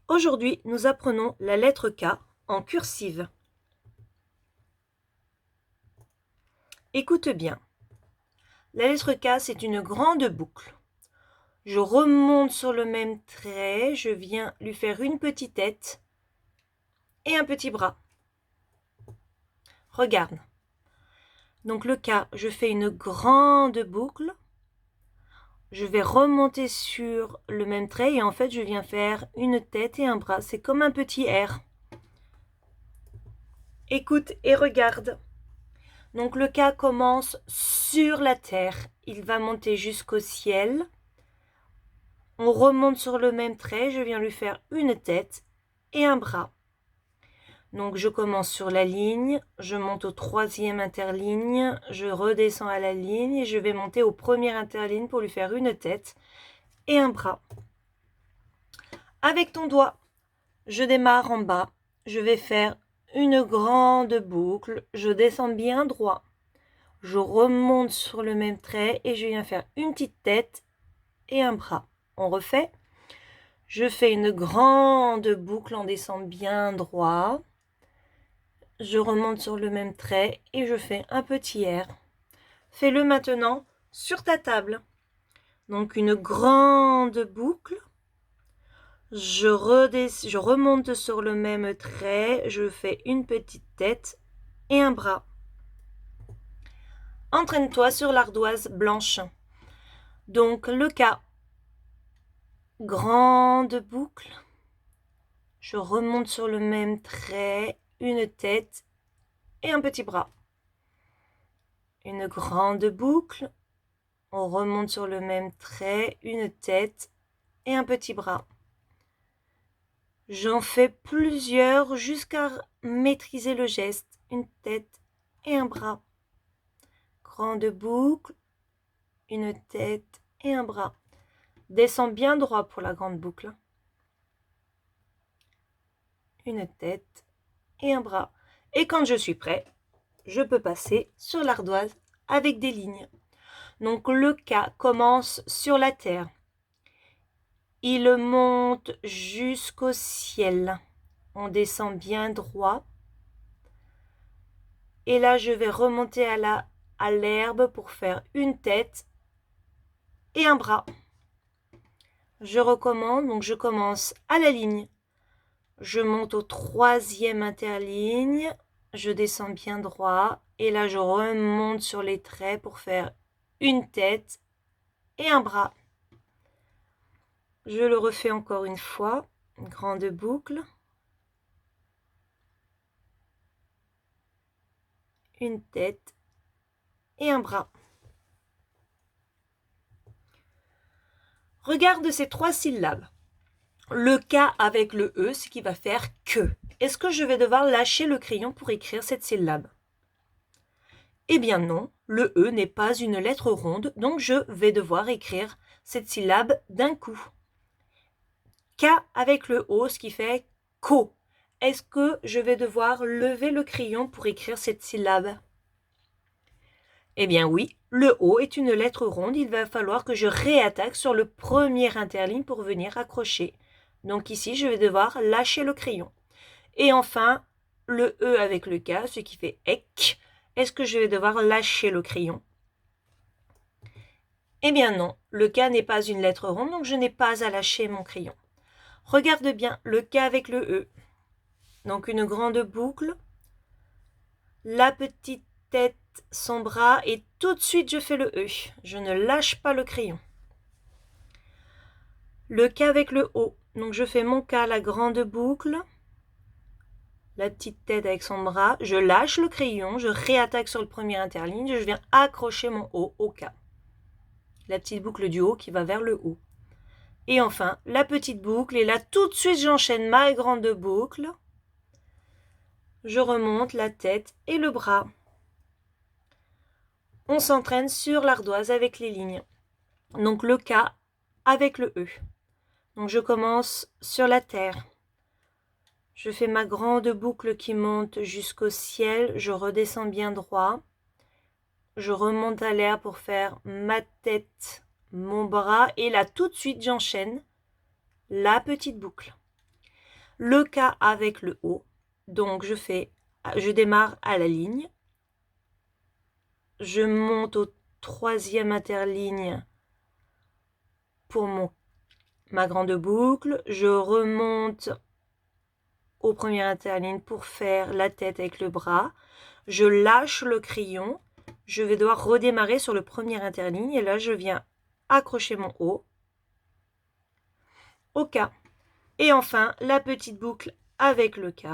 Aujourd'hui, nous apprenons la lettre K en cursive. Écoute bien. La lettre K, c'est une grande boucle. Je remonte sur le même trait, je viens lui faire une petite tête et un petit bras. Regarde. Donc le K, je fais une grande boucle. Je vais remonter sur le même trait et en fait, je viens faire une tête et un bras. C'est comme un petit R. Écoute et regarde. Donc le K commence sur la terre. Il va monter jusqu'au ciel. On remonte sur le même trait. Je viens lui faire une tête et un bras. Donc je commence sur la ligne. Je monte au troisième interligne. Je redescends à la ligne et je vais monter au premier interligne pour lui faire une tête et un bras. Avec ton doigt, je démarre en bas. Je vais faire une grande boucle. Je descends bien droit. Je remonte sur le même trait et je viens faire une petite tête et un bras. On refait. Je fais une grande boucle en descendant bien droit. Je remonte sur le même trait et je fais un petit R. Fais-le maintenant sur ta table. Donc une grande boucle. Je remonte sur le même trait. Je fais une petite tête et un bras. Entraîne-toi sur l'ardoise blanche. Donc le K. Grande boucle. Je remonte sur le même trait, une tête et un petit bras. Une grande boucle. On remonte sur le même trait, une tête et un petit bras. J'en fais plusieurs jusqu'à maîtriser le geste. Une tête et un bras. Grande boucle, une tête et un bras. Descends bien droit pour la grande boucle. Une tête et un bras. Et quand je suis prêt, je peux passer sur l'ardoise avec des lignes. Donc le K commence sur la terre. Il monte jusqu'au ciel. On descend bien droit. Et là, je vais remonter à l'herbe pour faire une tête et un bras. Je recommence, donc je commence à la ligne. Je monte au troisième interligne. Je descends bien droit. Et là, je remonte sur les traits pour faire une tête et un bras. Je le refais encore une fois. Une grande boucle. Une tête et un bras. Regarde ces trois syllabes. Le K avec le E, ce qui va faire que. Est-ce que je vais devoir lâcher le crayon pour écrire cette syllabe? Eh bien non, le E n'est pas une lettre ronde, donc je vais devoir écrire cette syllabe d'un coup. K avec le O, ce qui fait ko. Est-ce que je vais devoir lever le crayon pour écrire cette syllabe? Eh bien oui, le O est une lettre ronde, il va falloir que je réattaque sur le premier interligne pour venir accrocher. Donc ici, je vais devoir lâcher le crayon. Et enfin, le E avec le K, ce qui fait ek. Est-ce que je vais devoir lâcher le crayon? Eh bien non, le K n'est pas une lettre ronde, donc je n'ai pas à lâcher mon crayon. Regarde bien le K avec le E. Donc une grande boucle, la petite tête, son bras, et tout de suite je fais le E. Je ne lâche pas le crayon. Le K avec le O. Donc je fais mon K, la grande boucle, la petite tête avec son bras, je lâche le crayon, je réattaque sur le premier interligne, je viens accrocher mon O au K. La petite boucle du haut qui va vers le haut. Et enfin, la petite boucle, et là tout de suite j'enchaîne ma grande boucle. Je remonte la tête et le bras. On s'entraîne sur l'ardoise avec les lignes. Donc le K avec le E. Donc je commence sur la terre. Je fais ma grande boucle qui monte jusqu'au ciel. Je redescends bien droit. Je remonte à l'air pour faire ma tête, mon bras. Et là, tout de suite, j'enchaîne la petite boucle. Le K avec le O. Donc je démarre à la ligne. Je monte au troisième interligne pour ma grande boucle. Je remonte au premier interligne pour faire la tête avec le bras. Je lâche le crayon. Je vais devoir redémarrer sur le premier interligne et là je viens accrocher mon O au K. Et enfin la petite boucle avec le K.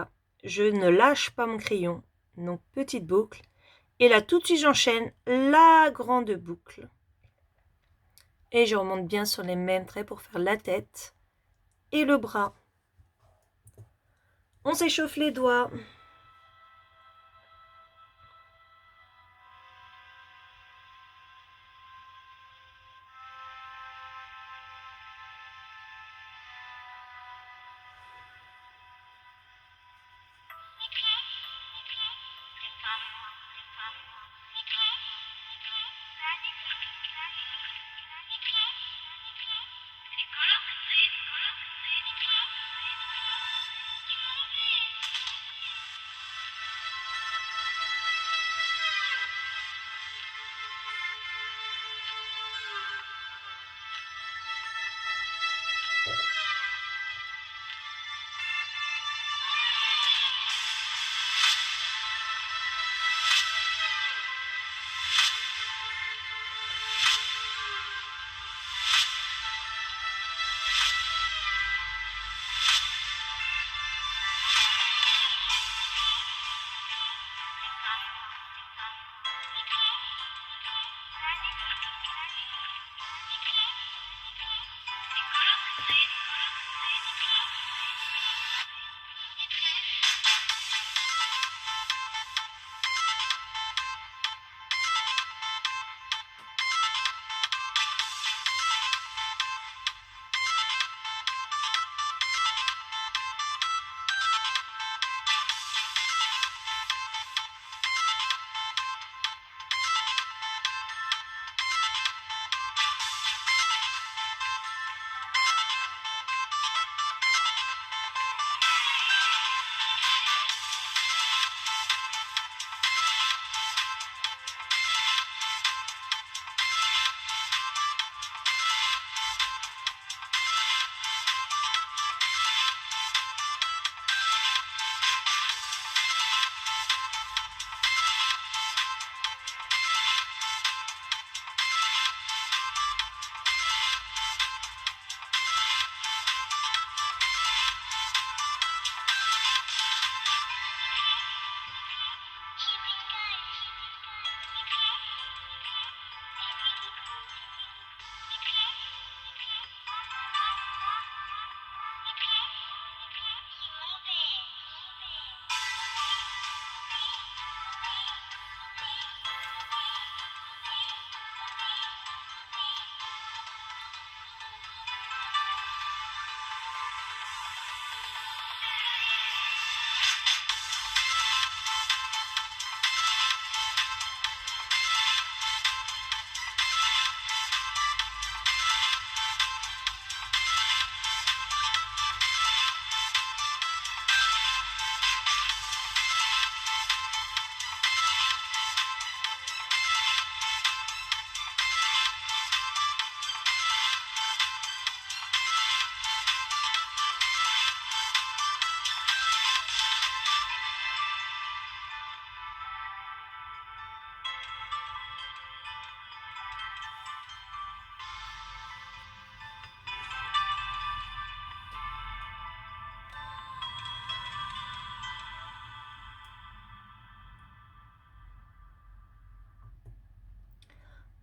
Je ne lâche pas mon crayon. Donc petite boucle. Et là tout de suite j'enchaîne la grande boucle. Et je remonte bien sur les mêmes traits pour faire la tête et le bras. On s'échauffe les doigts.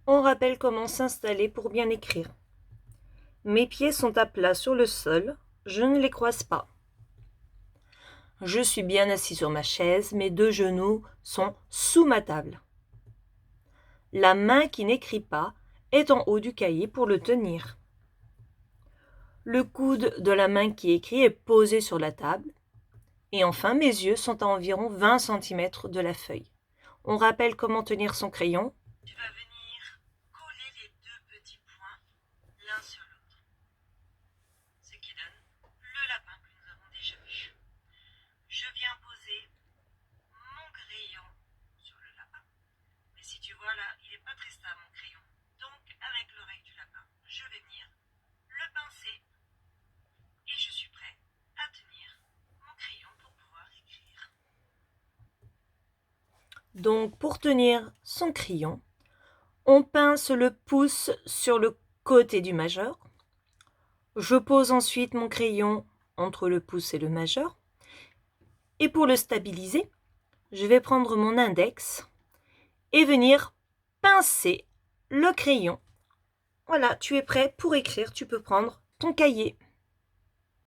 On rappelle comment s'installer pour bien écrire. Mes pieds sont à plat sur le sol, je ne les croise pas. Je suis bien assis sur ma chaise, mes deux genoux sont sous ma table. La main qui n'écrit pas est en haut du cahier pour le tenir. Le coude de la main qui écrit est posé sur la table. Et enfin, mes yeux sont à environ 20 cm de la feuille. On rappelle comment tenir son crayon. Tu vas venir coller les deux petits points l'un sur l'autre. Ce qui donne le lapin que nous avons déjà vu. Donc, pour tenir son crayon, on pince le pouce sur le côté du majeur. Je pose ensuite mon crayon entre le pouce et le majeur. Et pour le stabiliser, je vais prendre mon index et venir pincer le crayon. Voilà, tu es prêt pour écrire, tu peux prendre ton cahier.